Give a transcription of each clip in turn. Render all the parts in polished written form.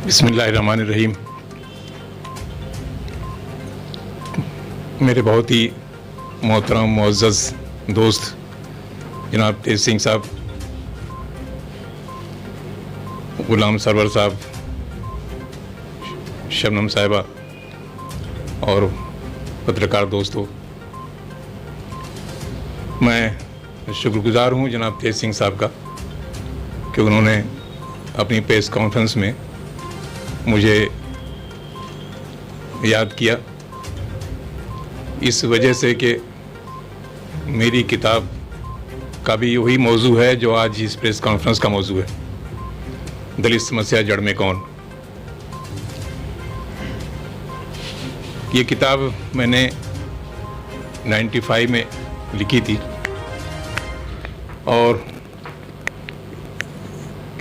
बिस्मिल्लाहिर्रहमानिर्रहीम। मेरे बहुत ही मोहतरम मुअज़्ज़ज़ दोस्त जनाब तेज सिंह साहब, गुलाम सरवर साहब, शबनम साहिबा और पत्रकार दोस्तों, मैं शुक्रगुज़ार हूँ जनाब तेज सिंह साहब का कि उन्होंने अपनी प्रेस कॉन्फ्रेंस में मुझे याद किया, इस वजह से कि मेरी किताब का भी वही मौजू है जो आज इस प्रेस कॉन्फ्रेंस का मौजू है, दलित समस्या जड़ में कौन। ये किताब मैंने 95 में लिखी थी और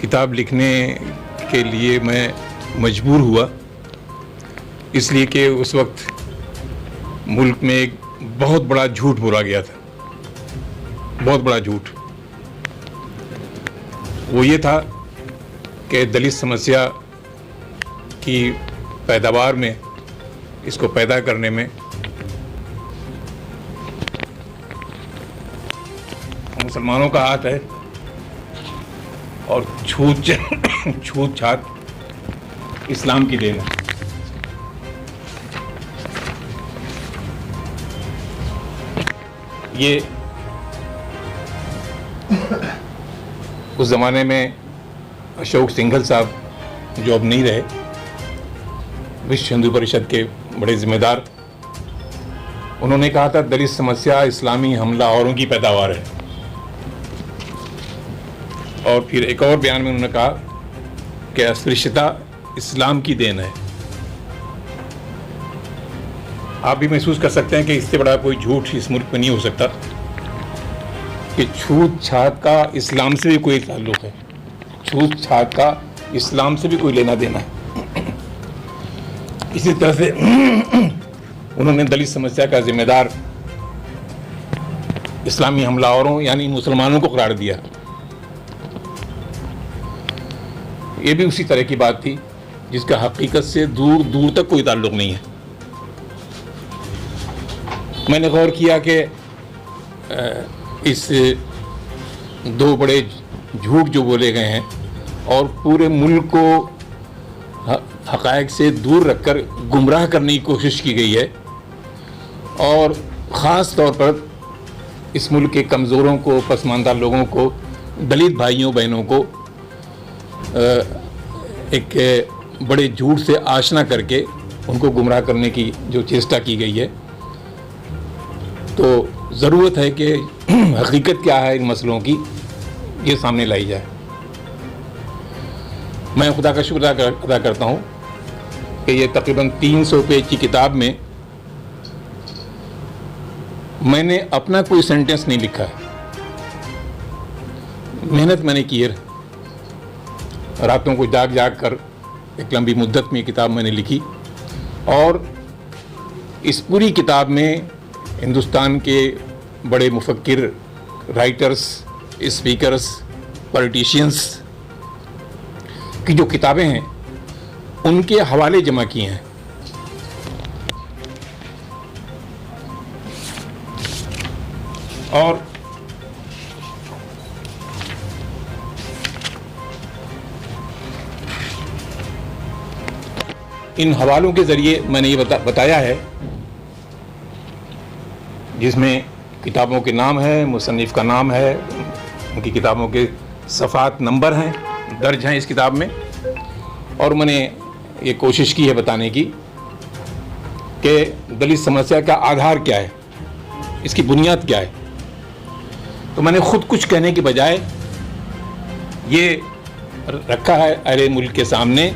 किताब लिखने के लिए मैं मजबूर हुआ, इसलिए कि उस वक्त मुल्क में एक बहुत बड़ा झूठ बोला गया था, बहुत बड़ा झूठ। वो ये था कि दलित समस्या की पैदावार में, इसको पैदा करने में मुसलमानों का हाथ है और छूत छात इस्लाम की देन है। ये उस ज़माने में अशोक सिंघल साहब, जो अब नहीं रहे, विश्व हिंदू परिषद के बड़े जिम्मेदार, उन्होंने कहा था दलित समस्या इस्लामी हमला औरों की पैदावार है। और फिर एक और बयान में उन्होंने कहा कि अस्पृश्यता इस्लाम की देन है। आप भी महसूस कर सकते हैं कि इससे बड़ा कोई झूठ इस मुल्क में नहीं हो सकता कि छूत छात का इस्लाम से भी कोई ताल्लुक़ है, छूत छात का इस्लाम से भी कोई लेना देना है। इसी तरह से उन्होंने दलित समस्या का जिम्मेदार इस्लामी हमलावरों यानी मुसलमानों को करार दिया। ये भी उसी तरह की बात थी जिसका हकीकत से दूर दूर तक कोई ताल्लुक़ नहीं है। मैंने गौर किया कि इस दो बड़े झूठ जो बोले गए हैं और पूरे मुल्क को हक़ाइक़ से दूर रखकर गुमराह करने की कोशिश की गई है, और ख़ास तौर पर इस मुल्क के कमज़ोरों को, पसमानदा लोगों को, दलित भाइयों बहनों को एक बड़े झूठ से आशना करके उनको गुमराह करने की जो चेष्टा की गई है। तो ज़रूरत है कि हकीकत क्या है इन मसलों की, ये सामने लाई जाए। मैं खुदा का शुक्र अदा करता हूँ कि ये तकरीबन 300 पेज की किताब में मैंने अपना कोई सेंटेंस नहीं लिखा है। मेहनत मैंने की है, रातों को जाग जाग कर एक लंबी मुद्दत में किताब मैंने लिखी, और इस पूरी किताब में हिंदुस्तान के बड़े मुफक्किर, राइटर्स, स्पीकर्स, पॉलिटिशियंस की जो किताबें हैं उनके हवाले जमा किए हैं। और इन हवालों के ज़रिए मैंने ये बताया है, जिसमें किताबों के नाम है, मुसन्निफ़ का नाम है, उनकी किताबों के सफ़ात नंबर हैं, दर्ज हैं इस किताब में। और मैंने ये कोशिश की है बताने की कि दलित समस्या का आधार क्या है, इसकी बुनियाद क्या है। तो मैंने ख़ुद कुछ कहने के बजाय ये रखा है अरे मुल्क के सामने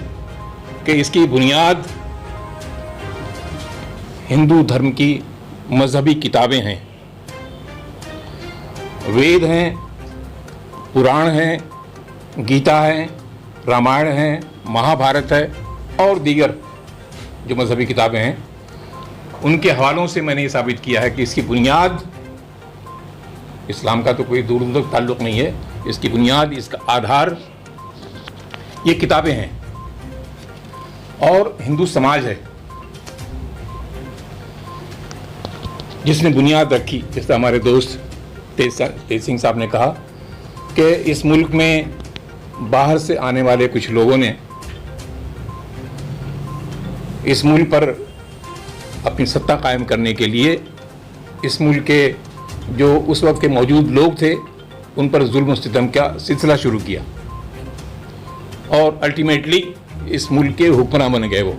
कि इसकी बुनियाद हिंदू धर्म की मजहबी किताबें हैं, वेद हैं, पुराण हैं, गीता है, रामायण है, महाभारत है और दीगर जो मजहबी किताबें हैं, उनके हवालों से मैंने ये साबित किया है कि इसकी बुनियाद इस्लाम का तो कोई दूर दूर तक ताल्लुक़ नहीं है। इसकी बुनियाद, इसका आधार ये किताबें हैं और हिंदू समाज है जिसने बुनियाद रखी। जैसे हमारे दोस्त तेज सिंह साहब ने कहा कि इस मुल्क में बाहर से आने वाले कुछ लोगों ने इस मुल्क पर अपनी सत्ता कायम करने के लिए इस मुल्क के जो उस वक्त के मौजूद लोग थे उन पर जुल्म सितम का सिलसिला शुरू किया और अल्टीमेटली इस मुल्क के हुक्मरान बन गए वो।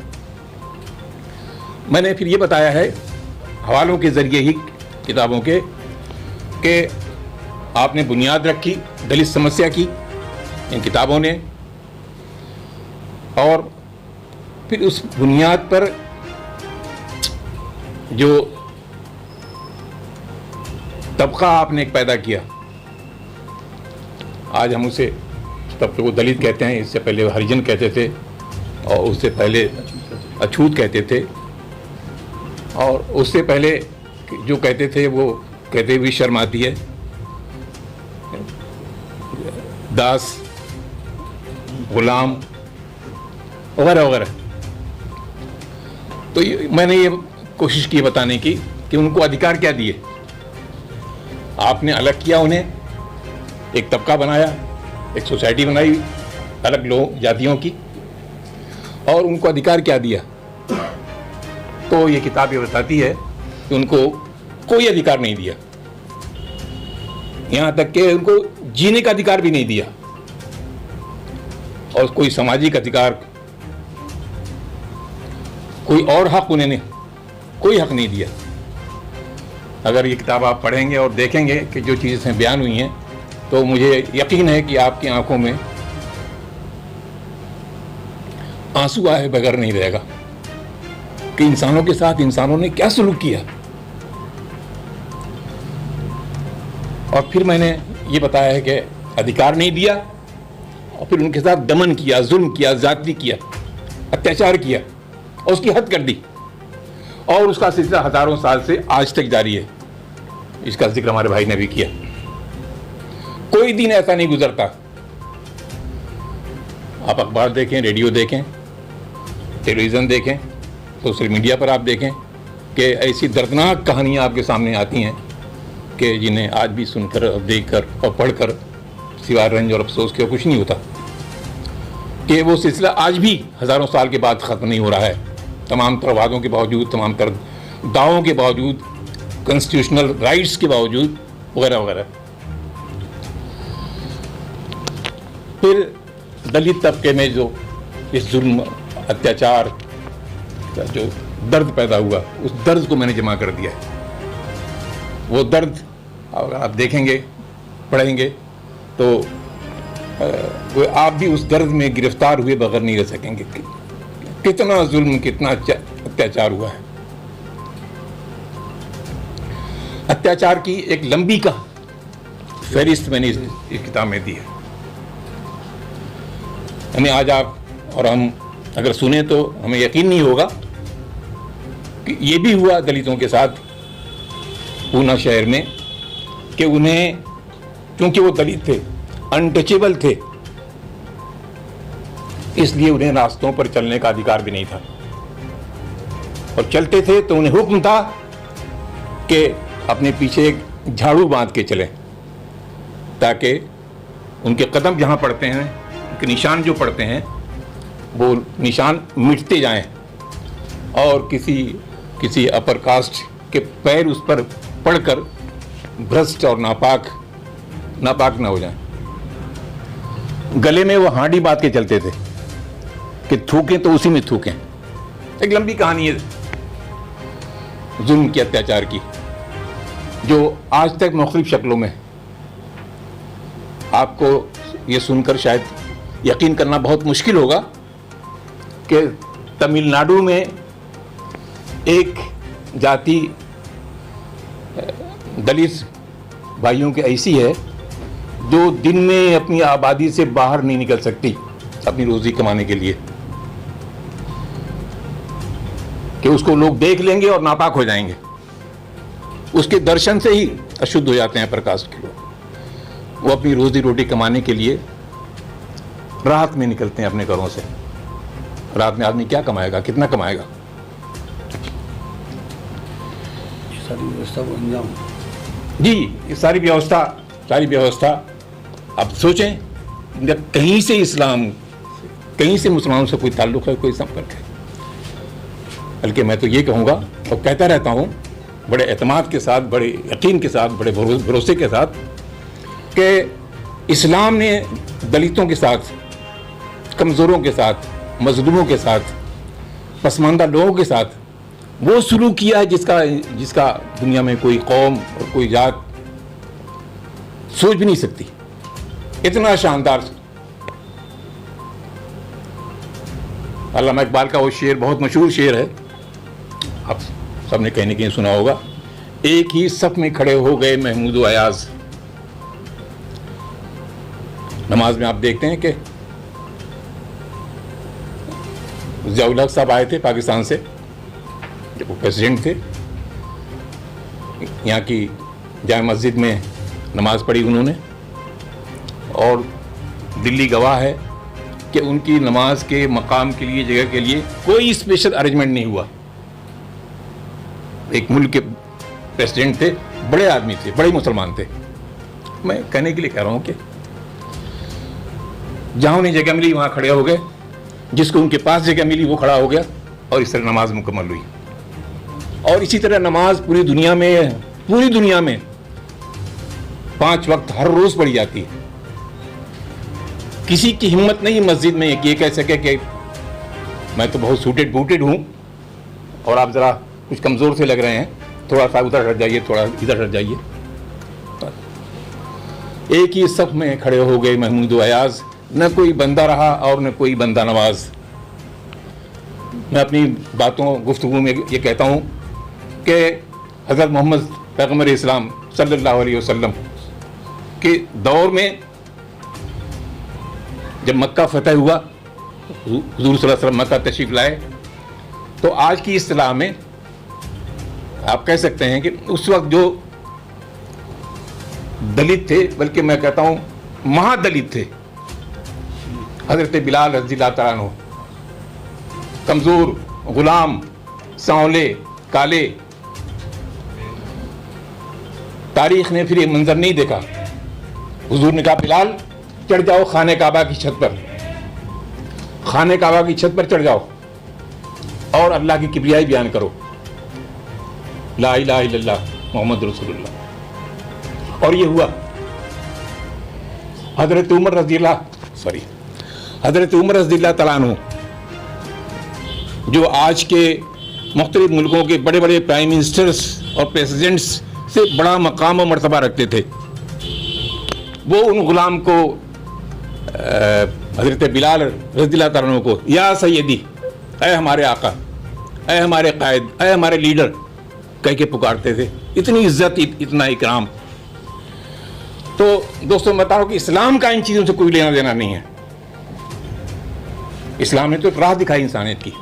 मैंने फिर ये बताया है हवालों के ज़रिए ही किताबों के कि आपने बुनियाद रखी दलित समस्या की इन किताबों ने, और फिर उस बुनियाद पर जो तबका आपने एक पैदा किया, आज हम उसे तबके को दलित कहते हैं, इससे पहले हरिजन कहते थे और उससे पहले अछूत कहते थे और उससे पहले जो कहते थे वो कहते हुए शर्म आती है, दास, गुलाम वगैरह वगैरह। तो मैंने ये कोशिश की बताने की कि उनको अधिकार क्या दिए। आपने अलग किया उन्हें, एक तबका बनाया, एक सोसाइटी बनाई अलग लोग जातियों की, और उनको अधिकार क्या दिया। तो ये किताब ये बताती है कि उनको कोई अधिकार नहीं दिया, यहाँ तक कि उनको जीने का अधिकार भी नहीं दिया और कोई सामाजिक अधिकार, कोई और हक उन्हें कोई हक नहीं दिया। अगर ये किताब आप पढ़ेंगे और देखेंगे कि जो चीज़ें बयान हुई हैं तो मुझे यकीन है कि आपकी आंखों में आंसू आए बगैर नहीं रहेगा कि इंसानों के साथ इंसानों ने क्या सलूक किया। और फिर मैंने ये बताया है कि अधिकार नहीं दिया और फिर उनके साथ दमन किया, जुल्म किया, ज्यादती किया, अत्याचार किया और उसकी हद कर दी और उसका सिलसिला हजारों साल से आज तक जारी है। इसका जिक्र हमारे भाई ने भी किया। कोई दिन ऐसा नहीं गुजरता, आप अखबार देखें, रेडियो देखें, टेलीविज़न देखें, सोशल मीडिया पर आप देखें कि ऐसी दर्दनाक कहानियाँ आपके सामने आती हैं कि जिन्हें आज भी सुनकर और देखकर और पढ़कर सिवाय रंज और अफसोस के कुछ नहीं होता कि वो सिलसिला आज भी हज़ारों साल के बाद ख़त्म नहीं हो रहा है। तमाम तर वादों के बावजूद, तमाम तर दावों के बावजूद, कॉन्स्टिट्यूशनल राइट्स के बावजूद वगैरह वगैरह। फिर दलित तबके में जो इस जुल्म अत्याचार का जो दर्द पैदा हुआ, उस दर्द को मैंने जमा कर दिया है। वो दर्द अगर आप देखेंगे, पढ़ेंगे तो वो आप भी उस दर्द में गिरफ्तार हुए बगैर नहीं रह सकेंगे। कितना जुल्म, कितना अत्याचार हुआ है। अत्याचार की एक लंबी का फहरिस्त मैंने इस किताब में दी है। हमें आज आप और हम अगर सुने तो हमें यकीन नहीं होगा कि ये भी हुआ दलितों के साथ पूना शहर में कि उन्हें, क्योंकि वो दलित थे, अनटचेबल थे, इसलिए उन्हें रास्तों पर चलने का अधिकार भी नहीं था और चलते थे तो उन्हें हुक्म था कि अपने पीछे एक झाड़ू बांध के चलें ताकि उनके कदम जहाँ पड़ते हैं, उनके निशान जो पड़ते हैं, वो निशान मिटते जाएं और किसी अपर कास्ट के पैर उस पर पड़कर भ्रष्ट और नापाक ना हो जाएं। गले में वो हांडी बांध के चलते थे कि थूकें तो उसी में थूकें। एक लंबी कहानी है जुल्म की, अत्याचार की, जो आज तक मुख्तलिफ शक्लों में। आपको ये सुनकर शायद यकीन करना बहुत मुश्किल होगा कि तमिलनाडु में एक जाति दलित भाइयों की ऐसी है जो दिन में अपनी आबादी से बाहर नहीं निकल सकती अपनी रोजी कमाने के लिए, कि उसको लोग देख लेंगे और नापाक हो जाएंगे, उसके दर्शन से ही अशुद्ध हो जाते हैं प्रकाश के लोग। वो अपनी रोजी रोटी कमाने के लिए रात में निकलते हैं अपने घरों से। रात में आदमी क्या कमाएगा, कितना कमाएगा? सारी व्यवस्था को अंजाम। जी, ये सारी व्यवस्था अब सोचें, कहीं से इस्लाम, कहीं से मुसलमानों से कोई ताल्लुक़ है, कोई संपर्क है? बल्कि मैं तो ये कहूँगा और कहता रहता हूँ बड़े एतमाद के साथ, बड़े यकीन के साथ, बड़े भरोसे के साथ कि इस्लाम ने दलितों के साथ, कमज़ोरों के साथ, मज़लूमों के साथ, पसमानदा लोगों के साथ वो सलूक किया है जिसका दुनिया में कोई कौम और कोई जात सोच भी नहीं सकती। इतना शानदार। अल्लामा इकबाल का वो शेर बहुत मशहूर शेर है, आप सबने कहीं न कहीं सुना होगा, एक ही सफ में खड़े हो गए महमूद व अयाज। नमाज में आप देखते हैं कि ज़ियाउल हक साहब आए थे पाकिस्तान से, जब वो प्रेसिडेंट थे, यहाँ की जामा मस्जिद में नमाज़ पढ़ी उन्होंने, और दिल्ली गवाह है कि उनकी नमाज के मकाम के लिए, जगह के लिए कोई स्पेशल अरेंजमेंट नहीं हुआ। एक मुल्क के प्रेसिडेंट थे, बड़े आदमी थे, बड़े मुसलमान थे। मैं कहने के लिए कह रहा हूँ कि जहाँ उन्हें जगह मिली वहाँ खड़े हो गए, जिसको उनके पास जगह मिली वो खड़ा हो गया, और इस तरह नमाज मुकम्मल हुई। और इसी तरह नमाज पूरी दुनिया में 5 वक्त हर रोज़ पढ़ी जाती है। किसी की हिम्मत नहीं मस्जिद में ये कह सके कि मैं तो बहुत सूटेड बूटेड हूँ और आप ज़रा कुछ कमज़ोर से लग रहे हैं, थोड़ा सा उधर हट जाइए, थोड़ा इधर हट जाइए। एक ही सफ में खड़े हो गए महमूद व अयाज, न कोई बंदा रहा और न कोई बंदा नवाज। मैं अपनी गुफ्तगू में ये कहता हूँ कि हज़रत मोहम्मद पैगम्बर इस्लाम सल्लल्लाहु अलैहि वसल्लम के दौर में जब मक्का फतह हुआ, हुज़ूर सल्लल्लाहु अलैहि वसल्लम मक्का तशरीफ़ लाए, तो आज की इस्तिलाह में आप कह सकते हैं कि उस वक्त जो दलित थे, बल्कि मैं कहता हूँ महादलित थे, हज़रत बिलाल रज़ियल्लाहु तआला अन्हु, कमज़ोर, गुलाम, सांवले, काले। तारीख़ ने फिर ये मंजर नहीं देखा। हुजूर ने कहा, बिलाल चढ़ जाओ खाने काबा की छत पर, खाने काबा की छत पर चढ़ जाओ और अल्लाह की किबरियाई बयान करो, ला इलाहा इल्लल्लाह मोहम्मद रसूलुल्लाह। और ये हुआ। हज़रत उमर रज़ियल्लाहु तआला अन्हु, जो आज के मुख्तलिफ मुल्कों के बड़े बड़े प्राइम मिनिस्टर्स और प्रेसिडेंट्स से बड़ा मकाम और मर्तबा रखते थे, वो उन गुलाम को, हज़रत बिलाल रज़ियल्लाहु तआला अन्हु को, या सैयदी, ऐ हमारे आका, ऐ हमारे कायद, ऐ हमारे लीडर कह के पुकारते थे। इतनी इज्जत, इतना इकराम। तो दोस्तों बताओ कि इस्लाम का इन चीज़ों से कोई लेना देना नहीं है। इस्लाम ने तो एक राह दिखाई इंसानियत की,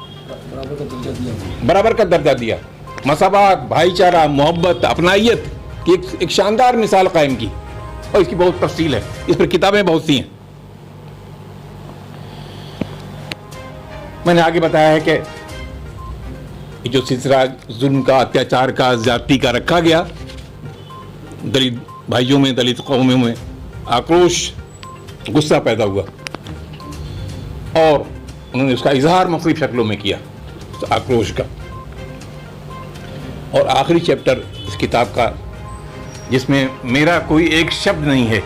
बराबर का दर्जा दिया, मसावात, भाईचारा, मोहब्बत, अपनाइयत की एक शानदार मिसाल कायम की, और इसकी बहुत तफसील है, इस पर किताबें बहुत सी हैं। मैंने आगे बताया है कि जो सिलसिला जुल्म का, अत्याचार का, ज्यादती का रखा गया, दलित भाइयों में, दलित कौमों में आक्रोश, गुस्सा पैदा हुआ, और उन्होंने उसका इजहार मुख्तलिफ शक्लों में किया, उस आक्रोश का। और आखिरी चैप्टर इस किताब का, जिसमें मेरा कोई एक शब्द नहीं है,